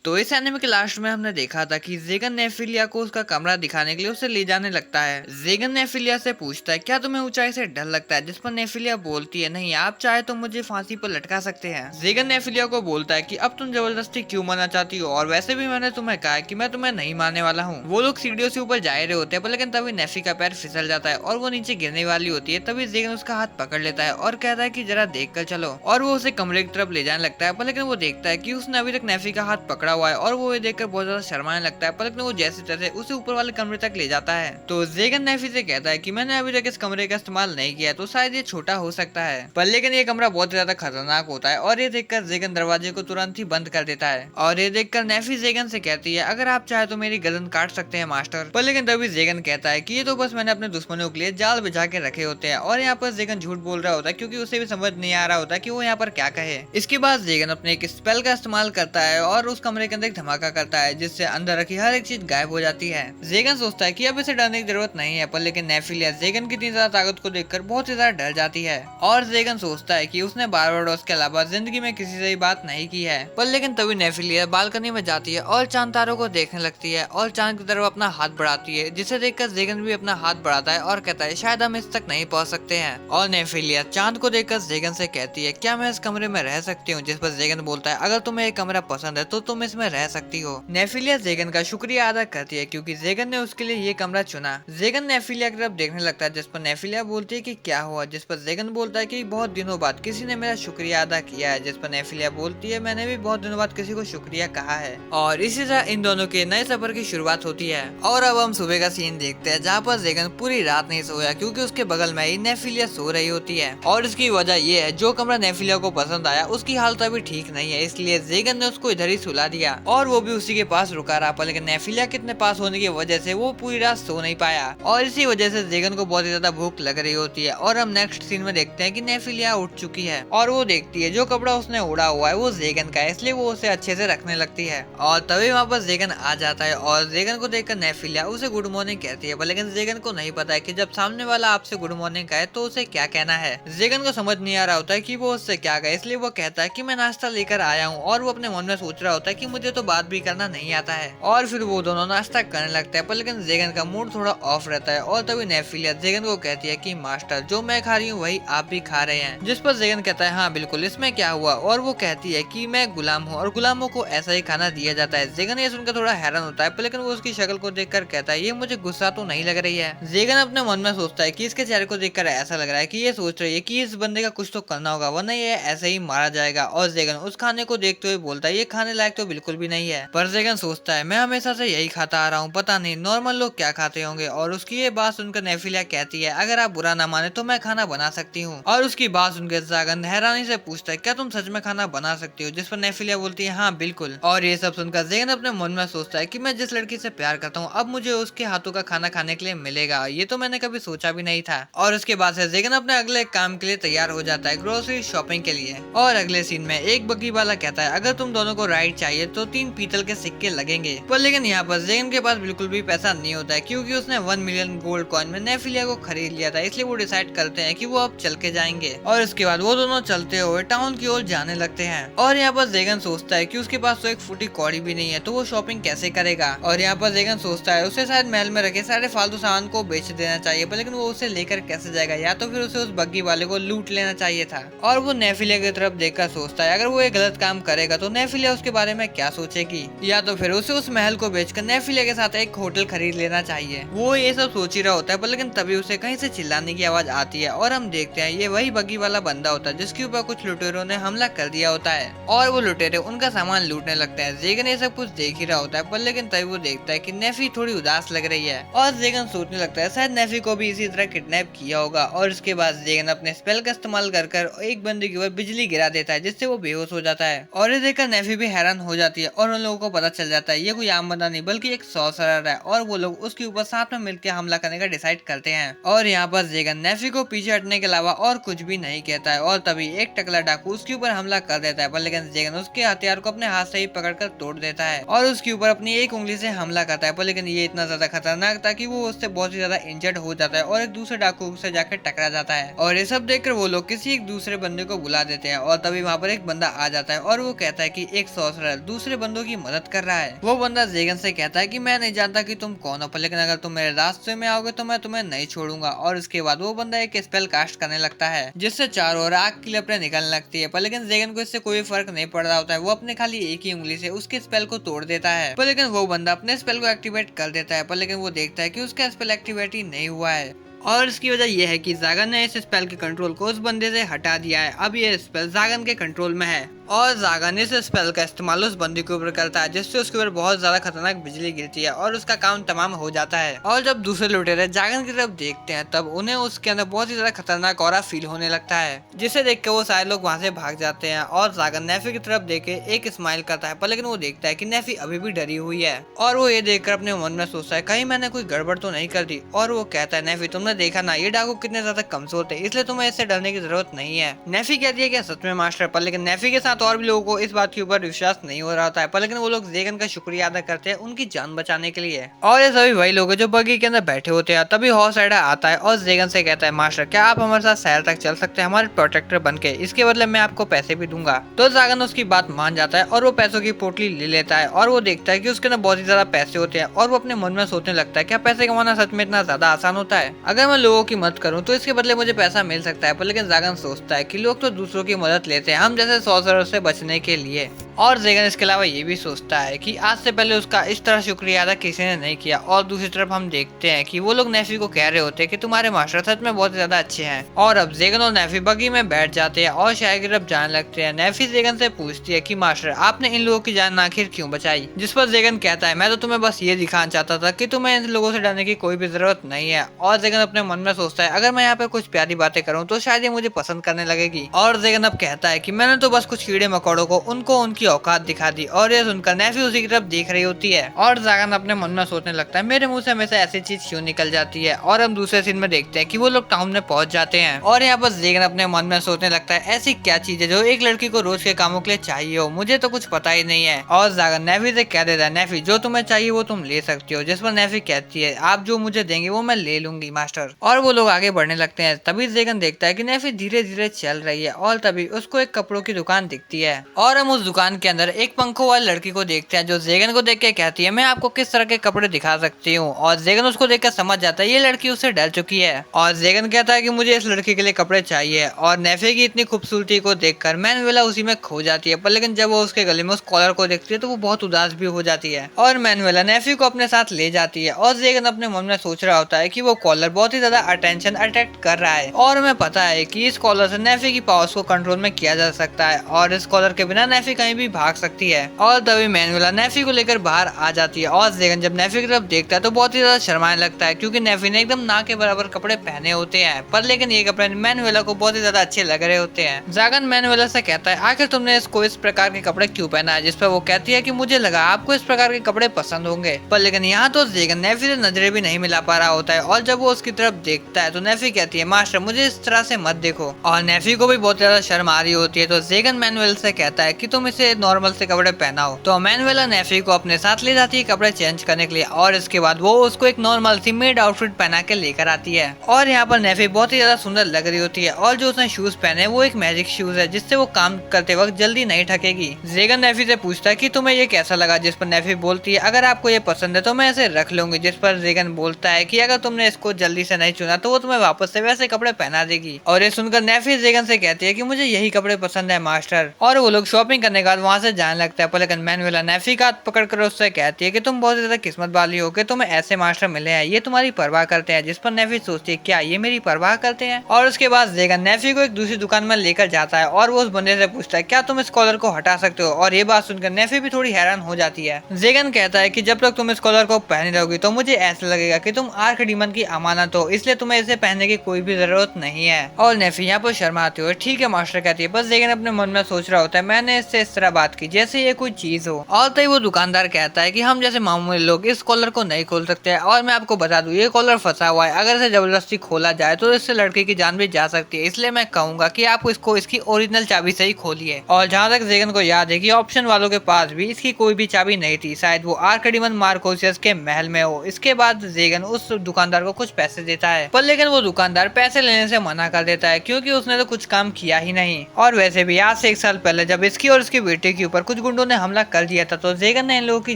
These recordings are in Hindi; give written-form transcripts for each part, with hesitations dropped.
तो इस एनिमे के लास्ट में हमने देखा था कि जेगन नेफिलिया को उसका कमरा दिखाने के लिए उसे ले जाने लगता है। जेगन नेफिलिया से पूछता है क्या तुम्हें ऊंचाई से डर लगता है, जिस पर नेफिलिया बोलती है नहीं, आप चाहे तो मुझे फांसी पर लटका सकते हैं। जेगन नेफिलिया को बोलता है कि अब तुम जबरदस्ती क्यों मारना चाहती हो, और वैसे भी मैंने तुम्हें कहा कि मैं तुम्हें नहीं मारने वाला हूँ। वो लोग सीढ़ियों से ऊपर जा रहे होते हैं, पर लेकिन तभी नेफी का पैर फिसल जाता है और वो नीचे गिरने वाली होती है। तभी जेगन उसका हाथ पकड़ लेता है और कहता है कि जरा देख कर चलो, और वो उसे कमरे की तरफ ले जाने लगता है। पर लेकिन वो देखता है कि उसने अभी तक नेफी का हाथ पकड़ा हुआ है और वो ये देखकर बहुत ज्यादा शर्माने लगता है। पर लेकिन वो जैसे तैसे उसे ऊपर वाले कमरे तक ले जाता है। तो जेगन नेफी से कहता है कि मैंने अभी तक इस कमरे का इस्तेमाल नहीं किया, तो शायद ये छोटा हो सकता है, पर लेकिन ये कमरा बहुत ज्यादा खतरनाक होता है। और ये देखकर जेगन दरवाजे को तुरंत ही बंद कर देता है। और ये देखकर नेफी जेगन से कहती है अगर आप चाहे तो मेरी गर्दन काट सकते हैं मास्टर। पर लेकिन तभी जेगन कहता है कि ये तो बस मैंने अपने दुश्मनों के लिए जाल बिछा के रखे होते हैं। और यहाँ पर जेगन झूठ बोल रहा होता है क्योंकि उसे भी समझ नहीं आ रहा होता कि वो यहाँ पर क्या कहे। इसके बाद जेगन अपने एक स्पेल का इस्तेमाल करता है और उस कमरे के अंदर एक धमाका करता है, जिससे अंदर रखी हर एक चीज गायब हो जाती है। जेगन सोचता है कि अब इसे डरने की जरूरत नहीं है, पर लेकिन नेफिलिया जेगन की इतनी ज्यादा ताकत को देखकर बहुत ही ज्यादा डर जाती है। और जेगन सोचता है कि उसने बारबाडोस के अलावा जिंदगी में किसी से बात नहीं की है। पर लेकिन तभी नेफिलिया बालकनी में जाती है और चांद तारों को देखने लगती है और चांद की तरफ अपना हाथ बढ़ाती है, जिसे देखकर जेगन भी अपना हाथ बढ़ाता है और कहता है शायद हम इस तक नहीं पहुंच सकते हैं। और नेफिलिया चांद को देखकर जेगन से कहती है क्या मैं इस कमरे में रह सकती हूँ, जिस पर जेगन बोलता है अगर तुम्हें ये कमरा पसंद है तो तुम इसमें रह सकती हो। नेफिलिया जेगन का शुक्रिया अदा करती है क्योंकि जेगन ने उसके लिए ये कमरा चुना। जेगन नेफिलिया की तरफ देखने लगता है, जिस पर नेफिलिया बोलती है कि क्या हुआ, जिस पर जेगन बोलता है कि बहुत दिनों बाद किसी ने मेरा शुक्रिया अदा किया है, जिस पर नेफिलिया बोलती है मैंने भी बहुत दिनों बाद किसी को शुक्रिया कहा है। और इसी तरह इन दोनों के नए सफर की शुरुआत होती है। और अब हम सुबह का सीन देखते हैं जहाँ पर जेगन पूरी रात नहीं सोया क्योंकि उसके बगल में ही नेफिलिया सो रही होती है। और इसकी वजह ये है जो कमरा नेफिलिया को पसंद आया उसकी हालत अभी ठीक नहीं है, इसलिए जेगन ने उसको इधर ही सुला दिया और वो भी उसी के पास रुका रहा। पर लेकिन नेफिलिया के इतने पास होने की वजह से वो पूरी रात सो नहीं पाया और इसी वजह से जेगन को बहुत ही ज्यादा भूख लग रही होती है। और हम नेक्स्ट सीन में देखते हैं कि नेफिलिया उठ चुकी है और वो देखती है जो कपड़ा उसने उड़ा हुआ है वो जेगन का है, इसलिए वो उसे अच्छे से रखने लगती है। और तभी वहाँ पर जेगन आ जाता है और जेगन को देखकर नेफिलिया उसे गुड मॉर्निंग कहती है। पर लेकिन जेगन को नहीं पता है कि जब सामने वाला आपसे गुड मॉर्निंग कहे तो उसे क्या कहना है। जेगन को समझ नहीं आ रहा होता है कि वो उससे क्या कहे, इसलिए वो कहता है कि मैं नाश्ता लेकर आया हूँ। और वो अपने मन में सोच रहा होता है कि मुझे तो बात भी करना नहीं आता है। और फिर वो दोनों नाश्ता करने लगते हैं, पर लेकिन जेगन का मूड थोड़ा ऑफ रहता है। और तभी नेफिलिया जेगन को कहती है कि मास्टर जो मैं खा रही हूँ वही आप भी खा रहे हैं, जिस पर जेगन कहता है हाँ बिल्कुल, इसमें क्या हुआ। और वो कहती है कि मैं गुलाम हूँ और गुलामों को ऐसा ही खाना दिया जाता है। जेगन ये सुनकर थोड़ा हैरान होता है, पर लेकिन वो उसकी शक्ल को देखकर कहता है ये मुझे गुस्सा तो नहीं लग रही है। जेगन अपने मन में सोचता है कि इसके चेहरे को देखकर ऐसा लग रहा है कि ये सोच रही है कि इस बंदे का कुछ तो करना होगा वरना ये ऐसे ही मारा जाएगा। और जेगन उस खाने को देखते हुए बोलता है ये खाने लायक तो बिल्कुल भी नहीं है। पर जेगन सोचता है मैं हमेशा से यही खाता आ रहा हूँ, पता नहीं नॉर्मल लोग क्या खाते होंगे। और उसकी ये बात सुनकर नेफिलिया कहती है अगर आप बुरा ना माने तो मैं खाना बना सकती हूँ। और उसकी बात सुनकर जेगन हैरानी से पूछता है क्या तुम सच में खाना बना सकती हो, जिस पर नेफिलिया बोलती है हाँ बिल्कुल। और ये सब सुनकर जेगन अपने मन में सोचता है कि मैं जिस लड़की से प्यार करता हूँ अब मुझे उसके हाथों का खाना खाने के लिए मिलेगा, ये तो मैंने कभी सोचा भी नहीं था। और उसके बाद से जेगन अपने अगले काम के लिए तैयार हो जाता है, ग्रोसरी शॉपिंग के लिए। और अगले सीन में एक बग्गी वाला कहता है अगर तुम दोनों को राइड चाहिए तो 3 पीतल के सिक्के लगेंगे। पर लेकिन यहाँ पर जेगन के पास बिल्कुल भी पैसा नहीं होता है क्योंकि उसने 1 मिलियन गोल्ड कॉइन में नेफिलिया को खरीद लिया था, इसलिए वो डिसाइड करते हैं कि वो अब चल के जाएंगे। और उसके बाद वो दोनों चलते हुए टाउन की ओर जाने लगते हैं। और यहाँ पर जेगन सोचता है कि उसके पास तो एक फूटी कौड़ी भी नहीं है तो वो शॉपिंग कैसे करेगा। और यहाँ पर जेगन सोचता है उसे शायद महल में रखे सारे फालतू सामान को बेच देना चाहिए, पर लेकिन वो उसे लेकर कैसे जाएगा, या तो फिर उसे उस बग्गी वाले को लूट लेना चाहिए था। और वो नेफिलिया की तरफ देखकर सोचता है अगर वो एक गलत काम करेगा तो नेफिलिया उसके बारे में क्या सोचेगी, या तो फिर उसे उस महल को बेचकर नेफिलिया के साथ एक होटल खरीद लेना चाहिए। वो ये सब सोच ही रहा होता है, पर लेकिन तभी उसे कहीं से चिल्लाने की आवाज आती है और हम देखते हैं ये वही बग्गी वाला बंदा होता है जिसके ऊपर कुछ लुटेरों ने हमला कर दिया होता है और वो लुटेरे उनका सामान लूटने लगते हैं। जेगन ये सब कुछ देख ही रहा होता है, पर लेकिन तभी वो देखता है कि नेफी थोड़ी उदास लग रही है और जेगन सोचने लगता है शायद नेफी को भी इसी तरह किडनैप किया होगा। और उसके बाद जेगन अपने स्पेल का इस्तेमाल कर एक बंदे के ऊपर बिजली गिरा देता है जिससे वो बेहोश हो जाता है। और ये देखकर नेफी भी हैरान हो जाती है और उन लोगों को पता चल जाता है ये कोई आम बंदा नहीं बल्कि एक सॉर्सरर है और वो लोग उसके ऊपर साथ में मिलकर हमला करने का डिसाइड करते हैं। और यहाँ पर जेगन नेफी को पीछे हटने के अलावा और कुछ भी नहीं कहता है और तभी एक टकला डाकू उसके ऊपर हमला कर देता है, पर लेकिन जेगन उसके हथियार को अपने हाथ से ही पकड़कर तोड़ देता है और उसके ऊपर अपनी एक उंगली से हमला करता है। पर लेकिन ये इतना ज्यादा खतरनाक था कि वो उससे बहुत ही ज्यादा इंजर्ड हो जाता है और एक दूसरे डाकू से जाकर टकरा जाता है। और ये सब देखकर वो लोग किसी एक दूसरे बंदे को बुला देते हैं और तभी वहाँ पर एक बंदा आ जाता है और वो कहता है कि एक सॉर्सरर दूसरे बंदों की मदद कर रहा है। वो बंदा जेगन से कहता है कि मैं नहीं जानता कि तुम कौन हो, लेकिन अगर तुम मेरे रास्ते में आओगे तो मैं तुम्हें नहीं छोड़ूंगा। और इसके बाद वो बंदा एक स्पेल कास्ट करने लगता है जिससे चारों ओर आग की लपटें निकलने लगती है। पर लेकिन जेगन को इससे कोई फर्क नहीं पड़ रहा होता है। वो अपने खाली एक ही उंगली से उसके स्पेल को तोड़ देता है। पर लेकिन वो बंदा अपने स्पेल को एक्टिवेट कर देता है। पर लेकिन वो देखता है कि उसका स्पेल एक्टिवेट ही नहीं हुआ है और इसकी वजह यह है कि जागन ने इस स्पेल के कंट्रोल को उस बंदे से हटा दिया है। अब ये स्पेल जागन के कंट्रोल में है और जागन इस स्पेल का इस्तेमाल उस बंदे के ऊपर करता है जिससे उसके ऊपर बहुत ज्यादा खतरनाक बिजली गिरती है और उसका काम तमाम हो जाता है। और जब दूसरे लुटेरे जागन की तरफ देखते हैं तब उन्हें उसके अंदर बहुत ही ज्यादा खतरनाक ऑरा फील होने लगता है जिसे देख के वो सारे लोग वहाँ से भाग जाते हैं और जागन नेफी की तरफ देख के एक स्माइल करता है। पर लेकिन वो देखता है कि नेफी अभी भी डरी हुई है और वो ये देखकर अपने मन में सोचता है कहीं मैंने कोई गड़बड़ तो नहीं कर दी। और वो कहता है नेफी तुमने देखा ना ये डाकू कितने ज्यादा कमजोर थे, इसलिए तुम्हें इससे डरने की जरूरत नहीं है। नेफी कहती है कि सच में मास्टर। पर लेकिन नेफी के साथ और भी लोगों को इस बात के ऊपर विश्वास नहीं हो रहा होता है। पर लेकिन वो लोग जेगन का शुक्रिया अदा करते हैं उनकी जान बचाने के लिए। और ये सभी वही लोग हैं जो बगी के अंदर बैठे होते हैं। तभी हॉर्स राइडर आता है और जेगन से कहता है मास्टर क्या आप हमारे साथ शहर तक चल सकते हैं हमारे प्रोटेक्टर बन के, इसके बदले मैं आपको पैसे भी दूंगा। तो जागन उसकी बात मान जाता है और वो पैसों की पोटली ले लेता है और वो देखता है कि उसके अंदर बहुत ही ज्यादा पैसे होते हैं और वो अपने मन में सोचने लगता है क्या पैसे कमाना सच में इतना ज्यादा आसान होता है। अगर मैं लोगों की मदद करूँ तो इसके बदले मुझे पैसा मिल सकता है। पर लेकिन जागन सोचता है कि लोग तो दूसरों की मदद लेते हैं हम जैसे सॉर्सरर से बचने के लिए। और जेगन इसके अलावा ये भी सोचता है कि आज से पहले उसका इस तरह शुक्रिया अदा किसी ने नहीं किया। और दूसरी तरफ हम देखते हैं कि वो लोग नेफी को कह रहे होते हैं कि तुम्हारे मास्टर सच में बहुत ज्यादा अच्छे हैं। और अब जेगन और नेफी बगी में बैठ जाते हैं और शहर की तरफ जाने लगते हैं। नेफी जेगन से पूछती है कि मास्टर आपने इन लोगों की जान आखिर क्यों बचाई, जिस पर जेगन कहता है मैं तो तुम्हें बस ये दिखाना चाहता था कि तुम्हें इन लोगों से डरने की कोई भी जरूरत नहीं है। और जेगन अपने मन में सोचता है अगर मैं यहाँ पे कुछ प्यारी बातें करूँ तो शायद ये मुझे पसंद करने लगेगी। और जेगन अब कहता है कि मैंने तो बस कुछ कीड़े मकोड़ों को उनको उनकी औकात दिखा दी। और ये सुनकर नेफी उसी की तरफ देख रही होती है और जागन अपने मन में सोचने लगता है मेरे मुंह से हमेशा ऐसी चीज क्यों निकल जाती है। और हम दूसरे सीन में देखते हैं कि वो लोग टाउन में पहुंच जाते हैं और यहाँ पर जेगन अपने मन में सोचने लगता है ऐसी क्या चीज है जो एक लड़की को रोज के कामों के लिए चाहिए हो, मुझे तो कुछ पता ही नहीं है। और जागन नेफी से कह देता है नेफी जो तुम्हें चाहिए वो तुम ले सकती हो, जिस पर नेफी कहती है आप जो मुझे देंगे वो मैं ले लूंगी मास्टर। और वो लोग आगे बढ़ने लगते हैं। तभी जेगन देखता है कि नेफी धीरे धीरे चल रही है और तभी उसको एक कपड़ों की दुकान दिखती है और हम उस दुकान के अंदर एक पंखों वाली लड़की को देखते हैं जो जेगन को देख के कहती है मैं आपको किस तरह के कपड़े दिखा सकती हूँ। और जेगन उसको देखकर समझ जाता है ये लड़की उससे डर चुकी है और जेगन कहता है कि मुझे इस लड़की के लिए कपड़े चाहिए। और नेफी की इतनी खूबसूरती को देखकर मैनुएला उसी में खो जाती है। पर लेकिन जब वो उसके गले में उस कॉलर को देखती है तो वो बहुत उदास भी हो जाती है और मैनुएला नेफी को अपने साथ ले जाती है। और जेगन अपने मन में सोच रहा होता है कि वो कॉलर बहुत ही ज्यादा अटेंशन अट्रैक्ट कर रहा है और हमें पता है कि इस कॉलर से नेफी की पावर्स को कंट्रोल में किया जा सकता है और इस कॉलर के बिना नेफी कहीं भी भाग सकती है। और तभी मैनुएला नेफी को लेकर बाहर आ जाती है और जेगन जब नेफी की तरफ देखता है तो बहुत ही ज्यादा शर्माने लगता है क्योंकि नेफी ने एकदम ना के बराबर कपड़े पहने होते हैं। पर लेकिन ये कपड़े मैनुएला को बहुत ही ज्यादा अच्छे लग रहे होते हैं। जागन मैनुएला से कहता है आखिर तुमने इसको इस प्रकार के कपड़े क्यों पहना है, जिस पर वो कहती है कि मुझे लगा आपको इस प्रकार के कपड़े पसंद होंगे। पर लेकिन यहाँ तो जेगन नेफी से नजरें भी नहीं मिला पा रहा होता है और जब वो उसकी तरफ देखता है तो नेफी कहती है मास्टर मुझे इस तरह से मत देखो। और नेफी को भी बहुत ज्यादा शर्म आ रही होती है तो जेगन मैनुएल से कहता है कि तुम इसे नॉर्मल से कपड़े पहनाओ। तो मैनुएला नेफी को अपने साथ ले जाती है कपड़े चेंज करने के लिए और इसके बाद वो उसको एक नॉर्मल सी मेड आउटफिट पहना के लेकर आती है। और यहाँ पर नेफी बहुत ही ज्यादा सुंदर लग रही होती है और जो उसने शूज पहने वो एक मैजिक शूज है जिससे वो काम करते वक्त जल्दी नहीं थकेगी। जेगन नेफी से पूछता है कि तुम्हें ये कैसा लगा, जिस पर नेफी बोलती है अगर आपको ये पसंद है तो मैं इसे रख लूंगी। जिस पर जेगन बोलता है कि अगर तुमने इसको जल्दी से नहीं चुना तो वो तुम्हें वापस से वैसे कपड़े पहना देगी। और ये सुनकर नेफी जेगन से कहती है कि मुझे यही कपड़े पसंद है मास्टर। और वो लोग शॉपिंग करने के बाद वहाँ से जाने लगता है। पर लेकिन मैनुएला नेफी का हाथ पकड़ कर उससे कहती है कि तुम बहुत ज्यादा किस्मत वाली हो कि तुम्हें ऐसे मास्टर मिले हैं, ये तुम्हारी परवाह करते हैं। जिस पर नेफी सोचती है क्या ये मेरी परवाह करते हैं। और उसके बाद जेगन नेफी को एक दूसरी दुकान में लेकर जाता है और वो उस बंदे से पूछता है क्या तुम इस कॉलर को हटा सकते हो। और ये बात सुनकर नेफी भी थोड़ी हैरान हो जाती है। जेगन कहता है कि जब तक तुम इस कॉलर को पहने रहोगी तो मुझे ऐसा लगेगा कि तुम आर्क डीमन की अमानत हो, इसलिए तुम्हें इसे पहनने की कोई भी जरूरत नहीं है। और नेफी यहाँ पर शर्माते हुए ठीक है मास्टर कहती है। बस जेगन अपने मन में सोच रहा होता है मैंने इससे इस तरह बात की जैसे ये कोई चीज हो। और तभी वो दुकानदार कहता है कि हम जैसे मामूली लोग इस कॉलर को नहीं खोल सकते और मैं आपको बता दूं ये कॉलर फंसा हुआ है, अगर इसे जबरदस्ती खोला जाए तो इससे लड़के की जान भी जा सकती है, इसलिए मैं कहूंगा कि आप इसको इसकी ओरिजिनल चाबी से ही खोलिए। और जहाँ तक जेगन को याद है कि ऑप्शन वालों के पास भी इसकी कोई भी चाबी नहीं थी, शायद वो आर्क डीमन मार्कोसियस के महल में हो। इसके बाद जेगन उस दुकानदार को कुछ पैसे पैसे देता है, पर लेकिन वो दुकानदार पैसे लेने से मना कर देता है क्योंकि उसने तो कुछ काम किया ही नहीं। और वैसे भी आज से 1 साल पहले जब इसकी और इसकी बेटे के ऊपर कुछ गुंडों ने हमला कर दिया था तो जेगन ने इन लोगों की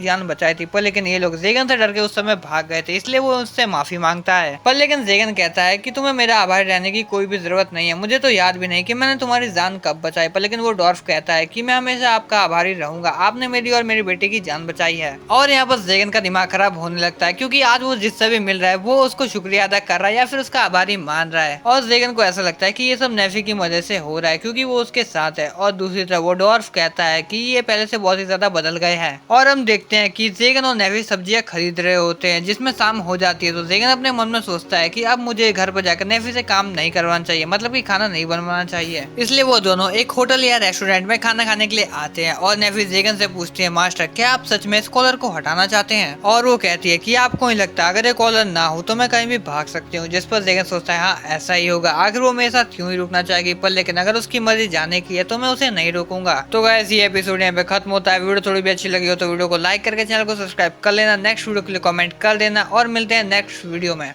जान बचाई थी, पर लेकिन ये लोग जेगन से डर के उस समय भाग गए थे, इसलिए वो उससे माफी मांगता है। पर लेकिन जेगन कहता है कि तुम्हें मेरा आभारी रहने की कोई भी जरूरत नहीं है, मुझे तो याद भी नहीं कि मैंने तुम्हारी जान कब बचाई। पर लेकिन वो डॉर्फ कहता है कि मैं हमेशा आपका आभारी रहूंगा, आपने मेरी और मेरी बेटे की जान बचाई है। और यहाँ पर जेगन का दिमाग खराब होने लगता है क्योंकि आज वो जिससे भी मिल रहा है वो उसको शुक्रिया अदा कर रहा है या फिर उसका आभारी मान रहा है। और जेगन को ऐसा लगता है कि ये सब नेफी की मदद से हो रहा है क्योंकि वो उसके साथ है। और दूसरी तरफ वो डॉर्फ कहता है कि ये पहले से बहुत ही ज्यादा बदल गए हैं। और हम देखते हैं कि जेगन और नेफी सब्जियां खरीद रहे होते हैं जिसमें शाम हो जाती है, तो जेगन अपने मन में सोचता है कि अब मुझे घर पर जाकर नेफी से काम नहीं करवाना चाहिए, मतलब कि खाना नहीं बनवाना चाहिए। इसलिए वो दोनों एक होटल या रेस्टोरेंट में खाना खाने के लिए आते हैं और नेफी जेगन से पूछती है, मास्टर क्या आप सच में इस कॉलर को हटाना चाहते हैं? और वो कहती है कि आपको नहीं लगता अगर ये कॉलर ना हो तो मैं कहीं भी भाग सकती हूँ? जिस पर जेगन सोचता है हाँ ऐसा ही होगा, आखिर वो मेरे साथ क्यों ही रुकना चाहेगी, पर लेकिन अगर उसकी मर्जी जाने की है तो मैं उसे नहीं रोकूंगा। तो गाइस ये एपिसोड यहाँ पे खत्म होता है। वीडियो थोड़ी भी अच्छी लगी हो तो वीडियो को लाइक करके चैनल को सब्सक्राइब कर लेना, नेक्स्ट वीडियो के लिए कमेंट कर देना और मिलते हैं नेक्स्ट वीडियो में।